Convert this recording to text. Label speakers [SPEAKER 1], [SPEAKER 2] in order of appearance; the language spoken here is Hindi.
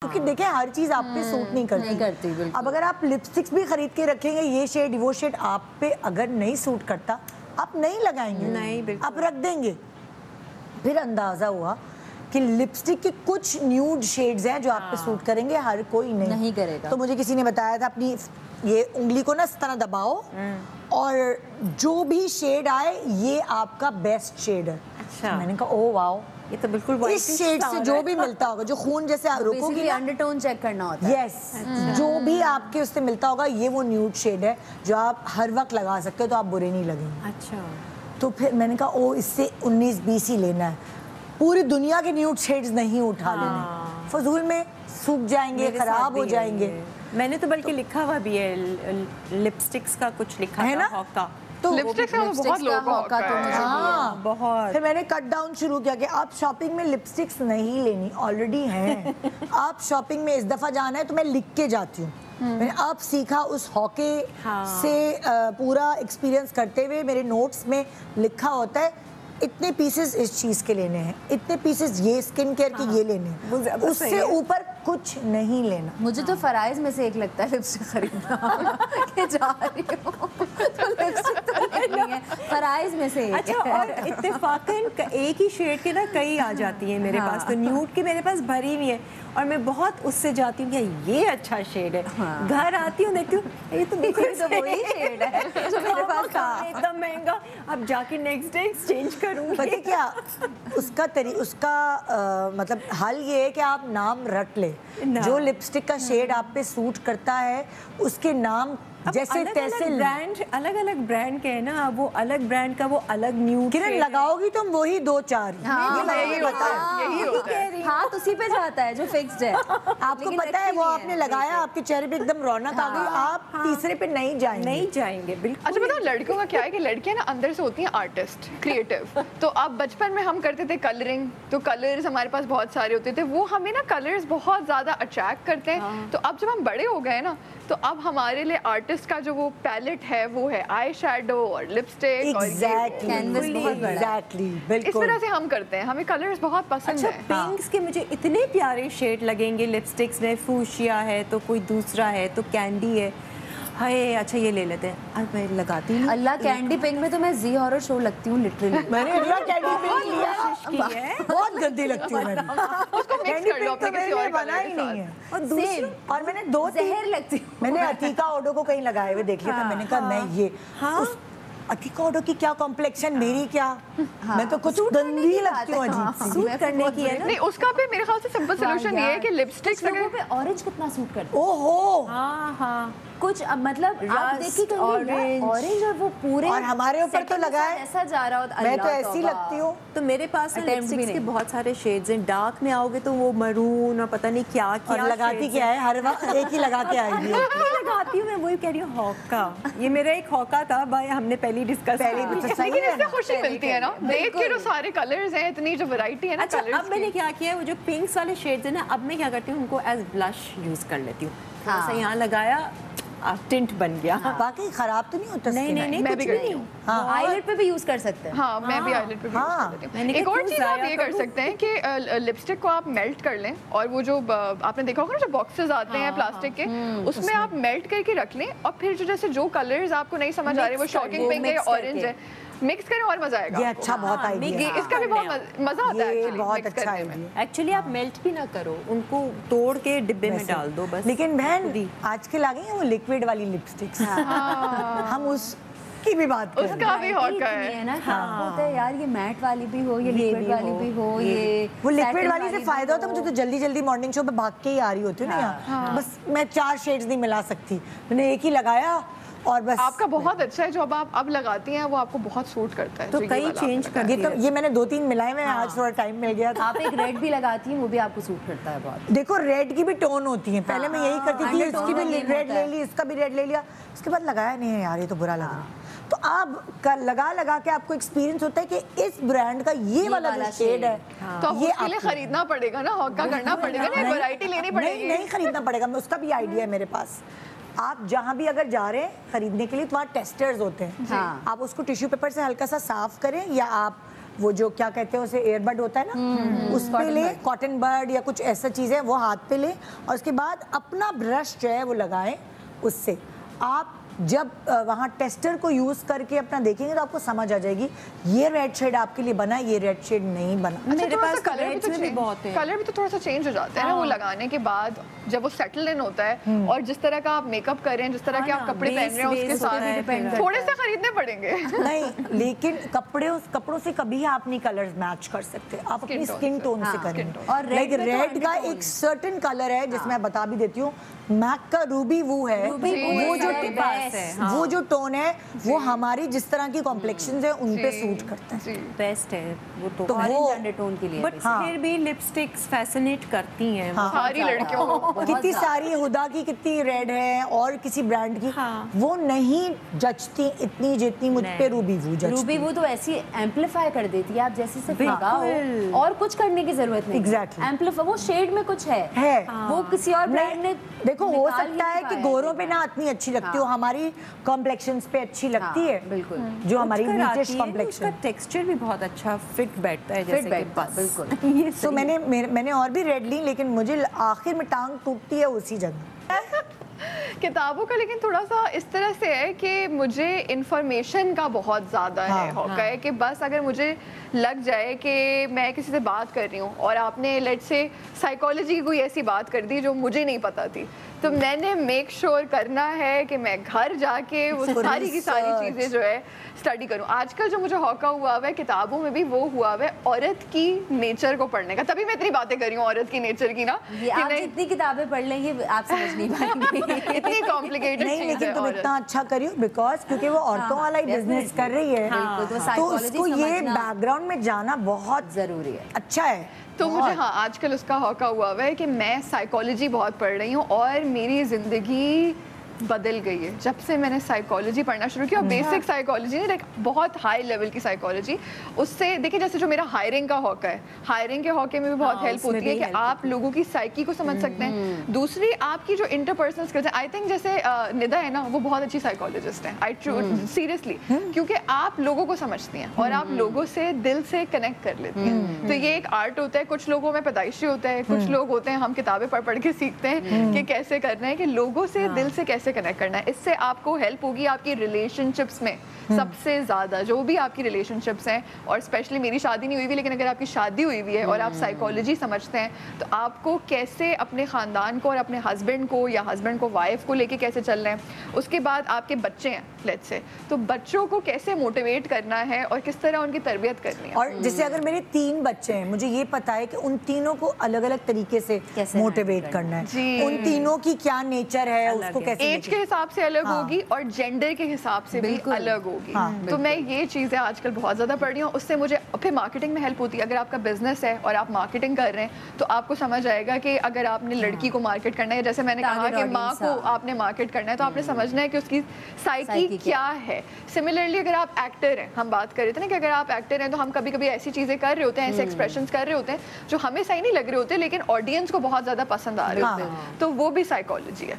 [SPEAKER 1] क्योंकि देखिए हर चीज आप पे सूट नहीं करती। अब अगर आप लिपस्टिक्स भी खरीद के रखेंगे, ये शेड वो शेड आप पे अगर नहीं सूट करता, आप नहीं लगाएंगे,
[SPEAKER 2] नहीं,
[SPEAKER 1] आप रख देंगे। फिर अंदाजा हुआ कि लिपस्टिक के कुछ न्यूड शेड्स हैं जो आप पे सूट करेंगे, हर कोई नहीं
[SPEAKER 3] करेगा।
[SPEAKER 1] तो मुझे किसी ने बताया था अपनी ये उंगली को ना इस तरह दबाओ और जो भी शेड आए ये आपका बेस्ट शेड है।
[SPEAKER 2] अच्छा।
[SPEAKER 1] मैंने कहा ओ वाओ,
[SPEAKER 2] ये तो बिल्कुल
[SPEAKER 1] इस शेड से जो भी मिलता होगा, जो खून जैसे रोकोगी,
[SPEAKER 3] अंडरटोन चेक करना होता है।
[SPEAKER 1] यस, जो भी आपके उससे मिलता होगा ये वो न्यूड शेड है जो आप हर वक्त लगा सकते हो, तो आप बुरे नहीं लगेंगे।
[SPEAKER 2] अच्छा।
[SPEAKER 1] तो फिर मैंने कहा ओ इससे 19-20 ही लेना है, पूरी दुनिया के न्यूड शेड्स नहीं उठा लेने, फजूल में सूख जाएंगे, खराब हो जाएंगे।
[SPEAKER 2] मैंने तो बल्कि लिखा हुआ भी है, लिपस्टिक्स का कुछ लिखा
[SPEAKER 1] है ना?
[SPEAKER 2] हॉका।
[SPEAKER 4] तो लिपस्टिक्स का बहुत लोगों का
[SPEAKER 1] हाँ,
[SPEAKER 2] बहुत।
[SPEAKER 1] फिर मैंने कट डाउन शुरू किया कि आप शॉपिंग में लिपस्टिक्स नहीं लेनी, ऑलरेडी हैं। आप शॉपिंग में इस दफा जाना है तो मैं लिख के जाती हूँ। मैंने अब सीखा उस हॉके से पूरा एक्सपीरियंस करते हुए, मेरे नोट्स में लिखा होता है इतने पीसेस इस चीज के लेने हैं, इतने पीसेस ये स्किन केयर के ये लेने हैं, उससे ऊपर कुछ नहीं लेना।
[SPEAKER 3] मुझे तो फराइज में से एक लगता है लिपस्टिक खरीदना कि जा रही हूँ तो लिपस्टिक तो लेनी है, फराइज में से एक।
[SPEAKER 2] अच्छा, और इत्तेफाकन एक ही शेड के ना कई आ जाती है मेरे पास, तो न्यूड की मेरे पास भरी हुई है और मैं बहुत उससे जाती हूँ कि ये अच्छा शेड है। घर आती हूँ देखती हूँ ये तो
[SPEAKER 3] वही शेड है जो मेरे पास था,
[SPEAKER 2] एकदम महंगा, अब जाके नेक्स्ट डे एक्सचेंज करूँगी।
[SPEAKER 1] पता क्या उसका मतलब हल ये है कि आप नाम रट ले, जो लिपस्टिक का शेड आप पे सूट करता है उसके नाम जैसे तैसे
[SPEAKER 2] ब्रांड, अलग अलग ब्रांड के है ना, वो अलग ब्रांड का वो अलग न्यूड
[SPEAKER 1] किरण लगाओगी तुम वही 2-4।
[SPEAKER 4] यही होता है।
[SPEAKER 3] हाथ उसी पे जाता है जो फिक्स्ड है।
[SPEAKER 1] आपको पता है वो आपने लगाया, आपके चेहरे पे एकदम रौनक आ गई, आप तीसरे पे नहीं जाएंगे।
[SPEAKER 2] बिल्कुल।
[SPEAKER 4] अच्छा बताओ, लड़कियों का क्या है कि लड़कियां ना अंदर से होती हैं आर्टिस्ट, क्रिएटिव। तो अब बचपन में हम करते थे कलरिंग, तो कलर्स हमारे पास बहुत सारे होते थे, वो हमें ना कलर्स बहुत ज्यादा अट्रैक्ट करते हैं। तो अब जब हम बड़े हो गए ना, तो अब हमारे लिए आर्टिस्ट का जो वो पैलेट है वो है आई शैडो और लिपस्टिक और
[SPEAKER 3] कैनवस बहुत बड़ा।
[SPEAKER 1] एग्जैक्टली, बिल्कुल
[SPEAKER 4] इस तरह से हम करते हैं, हमें कलर्स बहुत पसंद
[SPEAKER 2] अच्छा,
[SPEAKER 4] है।
[SPEAKER 2] पिंक्स के मुझे इतने प्यारे शेड लगेंगे लिपस्टिक्स में, फूशिया है तो कोई दूसरा है तो कैंडी है, हाय अच्छा ये ले लेते हैं। अब मैं लगाती हूँ
[SPEAKER 3] अल्लाह कैंडी पिंक में तो मैं जी हॉरर शो लगती हूँ लिटरली।
[SPEAKER 1] मैंने अल्लाह कैंडी पिंक लिया, बहुत गंदी लगती हूँ मैं,
[SPEAKER 4] उसको मिक्स कर लो अपने किसी और
[SPEAKER 1] बना
[SPEAKER 4] कलर
[SPEAKER 1] ही
[SPEAKER 4] के
[SPEAKER 1] नहीं है।
[SPEAKER 4] साथ।
[SPEAKER 1] और दूसरी, और मैंने 2-3
[SPEAKER 3] जहर लगती है।
[SPEAKER 1] मैंने अतीका ओडो को कहीं लगाए हुए देख लिया था, मैंने कहा मैं ये अतीका ओडो की क्या कॉम्प्लेक्शन, मेरी क्या, मैं तो कुछ गंदी लगती हूँ, अजीब सी।
[SPEAKER 2] सूट करने की है ना।
[SPEAKER 4] नहीं, उसका भी मेरे ख्याल से सिंपल सोल्यूशन ये है कि लिपस्टिक्स
[SPEAKER 3] लोगों पे ऑरेंज कितना सूट करता है।
[SPEAKER 1] ओहो,
[SPEAKER 2] हाँ
[SPEAKER 3] कुछ मतलब आप देखिए कहीं ऑरेंज और वो पूरे
[SPEAKER 1] और हमारे ऊपर तो लगा है
[SPEAKER 3] ऐसा जा रहा होता,
[SPEAKER 1] मैं तो ऐसी लगती हूँ।
[SPEAKER 2] तो मेरे पास लिपस्टिक्स के बहुत सारे शेड्स हैं, डार्क में आओगे तो वो मरून और पता नहीं क्या क्या।
[SPEAKER 1] और लगाती क्या है, हर वक्त एक ही लगा के आएगी।
[SPEAKER 2] लगाती हूँ मैं, वही कह रही हूँ हॉका। ये मेरा एक हॉका था भाई, हमने पहले डिस्कस
[SPEAKER 4] लेकिन इससे खुशी मिलती है ना, देख के जो सारे कलर्स हैं, इतनी जो वैरायटी है ना
[SPEAKER 2] अच्छा,
[SPEAKER 4] कलर्स
[SPEAKER 2] अब मैंने क्या किया, वो जो पिंक्स वाले शेड्स है ना, अब मैं क्या करती हूँ उनको एज ब्लश यूज कर लेती हूँ। थोड़ा सा यहाँ लगाया, टिंट बन गया।
[SPEAKER 1] बाकी खराब तो नहीं होता?
[SPEAKER 2] नहीं,
[SPEAKER 4] मैं भी करती हूँ।
[SPEAKER 3] आईलाइनर पे भी यूज कर सकते हैं।
[SPEAKER 4] हाँ, मैं भी आईलाइनर पे भी यूज कर लेती हूँ। एक और चीज आप ये कर सकते हैं कि लिपस्टिक को आप मेल्ट कर लें, और वो जो आपने देखा होगा ना जो बॉक्सेस आते हैं प्लास्टिक के, उसमें आप मेल्ट करके रख लें, और फिर जो जैसे जो कलर्स आपको नहीं समझ आ रहे, वो शॉकिंग पिंक है या ऑरेंज है, मिक्स करें और मजा आएगा।
[SPEAKER 1] ये अच्छा बहुत आइडिया है,
[SPEAKER 4] इसका भी बहुत मजा आता है,
[SPEAKER 1] ये बहुत अच्छा आइडिया।
[SPEAKER 2] एक्चुअली आप मेल्ट भी ना करो, उनको तोड़ के डिब्बे में डाल दो बस।
[SPEAKER 1] लेकिन बहन आजकल आ गई है वो लिक्विड वाली लिपस्टिक्स, हम उसकी भी बात करें।
[SPEAKER 4] उसका भी हॉका
[SPEAKER 3] है ना, होता है यार, ये मैट वाली भी हो, ये लिक्विड वाली भी हो, ये
[SPEAKER 1] वो लिक्विड वाली से फायदा होता है, मुझे तो जल्दी जल्दी मॉर्निंग शो पे भाग के ही आ रही होती हूँ ना यहाँ, बस मैं 4 शेड्स नहीं मिला सकती, मैंने एक ही लगाया और बस।
[SPEAKER 4] आपका बहुत अच्छा है जो आप अब लगाती हैं, वो आपको बहुत सूट करता है।
[SPEAKER 2] तो कई चेंज कर दिए,
[SPEAKER 1] ये मैंने 2-3 मिलाए हुए, आज थोड़ा टाइम मिल गया था।
[SPEAKER 3] आप एक रेड भी लगाती हैं, वो भी आपको सूट करता है बहुत।
[SPEAKER 1] देखो रेड की भी टोन होती है, पहले मैं यही करती थी, इसकी भी रेड ले ली, इसका भी रेड ले लिया, उसके बाद लगाया नहीं है यार, ये तो बुरा लग रहा है। तो आप लगा के आपको एक्सपीरियंस होता है कि इस ब्रांड का ये वाला जो शेड है,
[SPEAKER 4] तो आप उसके लिए खरीदना पड़ेगा ना, हॉका करना पड़ेगा ना, वैरायटी लेनी पड़ेगी।
[SPEAKER 1] नहीं खरीदना पड़ेगा, मैं उसका भी आइडिया है मेरे पास। आप जहाँ भी अगर जा रहे हैं खरीदने के लिए, तो वहाँ टेस्टर्स होते हैं, आप उसको टिश्यू पेपर से हल्का सा साफ करें, या आप वो जो क्या कहते हैं उसे एयरबड होता है ना, उस पे ले, कॉटन बड या कुछ ऐसा चीज़ है वो हाथ पे ले, और उसके बाद अपना ब्रश जो है वो लगाएं। उससे आप जब वहाँ टेस्टर को यूज़ करके अपना देखेंगे तो आपको समझ आ जाएगी ये रेड शेड आपके लिए बना, ये रेड शेड नहीं बना।
[SPEAKER 2] मेरे पास
[SPEAKER 4] कलर भी तो थोड़ा सा चेंज हो जाता है ना वो लगाने के बाद, जब वो सेटल इन होता है। और जिस तरह का आप मेकअप कर रहे हैं, जिस तरह के आप कपड़े पहन रहे हैं, उसके साथ थोड़े से खरीदने पड़ेंगे।
[SPEAKER 1] नहीं, लेकिन कपड़ों से कभी आप नहीं कलर्स मैच कर सकते, आप अपनी स्किन टोन से करेंगे। और रेड का एक सर्टेन कलर है जिसमें मैं बता भी देती हूँ, मैक का रूबी वो है, वो जो टोन है वो हमारी जिस तरह की कॉम्प्लेक्शंस है उन पे सूट करता है,
[SPEAKER 2] बेस्ट है वो तो
[SPEAKER 1] वो
[SPEAKER 3] अंडरटोन के लिए।
[SPEAKER 2] बट फिर भी लिपस्टिक्स फैसिनेट करती हैं
[SPEAKER 4] सारी लड़कियों को।
[SPEAKER 1] कितनी सारी हुदा की कितनी रेड है और किसी ब्रांड की, वो नहीं जचती इतनी जितनी मुझ पे रूबी वो जचती।
[SPEAKER 3] रूबी वो तो ऐसी एम्पलीफाई कर देती है, आप जैसे से लगाओ और कुछ करने की जरूरत नहीं।
[SPEAKER 1] Exactly.
[SPEAKER 3] एम्पलीफाई वो शेड में कुछ है। वो किसी और ब्रांड ने
[SPEAKER 1] देखो हो सकता है कि गोरों पे ना इतनी अच्छी लगती हो, हमारी कॉम्प्लेक्शंस पे अच्छी लगती है,
[SPEAKER 3] बिल्कुल
[SPEAKER 1] जो हमारी ब्रिटिश कॉम्प्लेक्शन।
[SPEAKER 2] उसका टेक्सचर भी बहुत अच्छा फिट बैठता है, जैसे कि बस
[SPEAKER 3] बिल्कुल।
[SPEAKER 1] तो मैंने और भी रेड ली, लेकिन मुझे आखिर में टांग टूटती है उसी जगह।
[SPEAKER 4] किताबों का लेकिन थोड़ा सा इस तरह से है कि मुझे इंफॉर्मेशन का बहुत ज़्यादा है होता है कि बस अगर मुझे लग जाए कि मैं किसी से बात कर रही हूँ और आपने लेट्स से साइकोलॉजी की कोई ऐसी बात कर दी जो मुझे नहीं पता थी, तो मैंने मेक श्योर करना है कि मैं घर जाके वो सारी की सारी चीज़ें जो है स्टडी करूँ। आजकल जो मुझे हौका हुआ है किताबों में भी वो हुआ है औरत की नेचर को पढ़ने का, तभी मैं इतनी बातें कर रही हूँ औरत की नेचर की ना,
[SPEAKER 3] आप जितनी किताबें पढ़ लेंगे आप समझ नहीं पाएंगे।
[SPEAKER 4] इतनी कॉम्प्लिकेटेड
[SPEAKER 1] नहीं, लेकिन तुम इतना अच्छा करियो बिकॉज क्योंकि वो औरतों वाला ही बिजनेस कर रही है, तो उसको ये बैकग्राउंड में जाना बहुत
[SPEAKER 3] जरूरी है,
[SPEAKER 1] अच्छा है।
[SPEAKER 4] तो मुझे आजकल उसका हौका हुआ है कि मैं साइकोलॉजी बहुत पढ़ रही हूँ और मेरी ज़िंदगी बदल गई है जब से मैंने साइकोलॉजी पढ़ना शुरू किया। बेसिक साइकोलॉजी नहीं, लाइक बहुत हाई लेवल की साइकोलॉजी। उससे देखिए जैसे जो मेरा हायरिंग का हौका है, हायरिंग के हौके में भी बहुत हेल्प होती है कि आप लोगों की साइकी को समझ सकते हैं। दूसरी आपकी जो इंटरपर्सनल स्किल्स है, आई थिंक जैसे निदा है ना, वो बहुत अच्छी साइकोलॉजिस्ट है, आई सीरियसली, क्योंकि आप लोगों को समझती हैं और आप लोगों से दिल से कनेक्ट कर लेती हैं। तो ये एक आर्ट होता है, कुछ लोगों में पैदाइशी होता है, कुछ लोग होते हैं हम किताबें पढ़ पढ़ के सीखते हैं कि कैसे करना है, कि लोगों से दिल से कैसे कनेक्ट करना है। इससे आपको हेल्प होगी आपकी रिलेशनशिप्स में सबसे ज्यादा, जो भी आपकी रिलेशनशिप्स हैं, और स्पेशली मेरी शादी नहीं हुई हुई, लेकिन अगर आपकी शादी हुई हुई है और आप साइकोलॉजी समझते हैं तो आपको कैसे अपने खानदान को और अपने हस्बैंड को या हस्बैंड को वाइफ को लेके कैसे चलना है। उसके बाद आपके बच्चे हैं लेट्स से, तो बच्चों को कैसे मोटिवेट करना है और किस तरह उनकी तरबियत करनी है।
[SPEAKER 1] और जैसे अगर मेरे 3 बच्चे हैं, मुझे ये पता है कि उन तीनों को अलग अलग तरीके से मोटिवेट करना है, उन तीनों की क्या नेचर है, उसको कैसे,
[SPEAKER 4] एज के हिसाब से अलग होगी और जेंडर के हिसाब से भी अलग होगी। तो मैं ये चीज़ें आजकल बहुत ज़्यादा पढ़ रही हूँ, उससे मुझे फिर मार्केटिंग में हेल्प होती है। अगर आपका बिजनेस है और आप मार्केटिंग कर रहे हैं तो आपको समझ आएगा कि अगर आपने लड़की को मार्केट करना है, जैसे मैंने कहा कि माँ को आपने मार्केट करना है, तो आपने समझना है कि उसकी साइकी क्या है। सिमिलरली अगर आप एक्टर हैं, हम बात कर रहे थे ना कि अगर आप एक्टर हैं तो हम कभी कभी ऐसी चीज़ें कर रहे होते हैं, ऐसे एक्सप्रेशंस कर रहे होते हैं जो हमें सही नहीं लग रहे होते, लेकिन ऑडियंस को बहुत ज़्यादा पसंद आ रहे होते हैं, तो वो भी साइकोलॉजी है।